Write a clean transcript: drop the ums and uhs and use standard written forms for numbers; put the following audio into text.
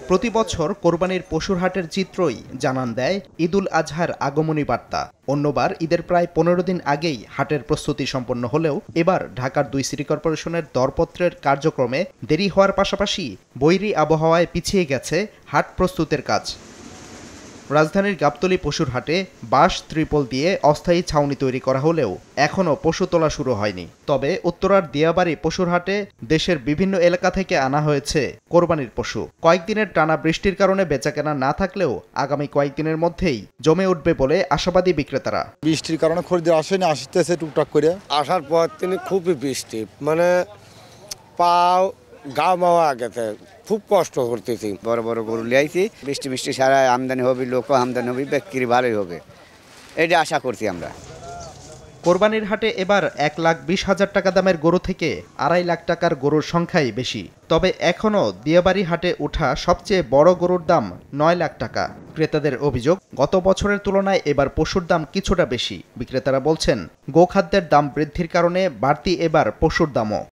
প্রতি বছর কোরবানির পশুর হাটের চিত্রই জানান দেয় ঈদুল আজহার আগমনী বার্তা। অন্যবার ঈদের প্রায় 15 দিন আগেই হাটের প্রস্তুতি সম্পন্ন হলেও এবার ঢাকার 2 সিটি কর্পোরেশনের দরপত্রের কার্যক্রমে দেরি হওয়ার পাশাপাশি বৈরী আবহাওয়ায় পিছিয়ে গেছে হাট প্রস্তুতের কাজ। রাজধানীর গাবতলী পশুর হাটে বাঁশ ত্রিপল দিয়ে অস্থায়ী ছাউনি তৈরি করা হলেও এখনও পশু তোলা শুরু হয়নি। তবে উত্তরার দিয়াবাড়ি পশুর হাটে দেশের বিভিন্ন এলাকা থেকে আনা হয়েছে কোরবানির পশু। কয়েকদিনের টানা বৃষ্টির কারণে বেচাকেনা না থাকলেও আগামী কয়েকদিনের মধ্যেই জমে উঠবে বলে আশাবাদী বিক্রেতারা। বৃষ্টির কারণে খরিদ্দার আসেনি, আসতেছে টুকটাক করে। আসার পর তিনি খুবই বৃষ্টি, মানে পাও গা মাওয়া গেছে, খুব কষ্ট করতেছি। বড় বড় গরু লিয়াইছি, বৃষ্টি সারা আমদানি হবে, লোকও আমদানি হবে, বিক্রি ভালোই হবে, এটা আশা করছি আমরা। কোরবানির হাটে এবার 1,20,000 টাকা দামের গরু থেকে 2.5 লাখ টাকার গরুর সংখ্যাই বেশি। তবে এখনও দিয়াবাড়ি হাটে ওঠা সবচেয়ে বড় গরুর দাম 9 লাখ টাকা। ক্রেতাদের অভিযোগ, গত বছরের তুলনায় এবার পশুর দাম কিছুটা বেশি। বিক্রেতারা বলছেন, গোখাদ্যের দাম বৃদ্ধির কারণে বাড়তি এবার পশুর দামও।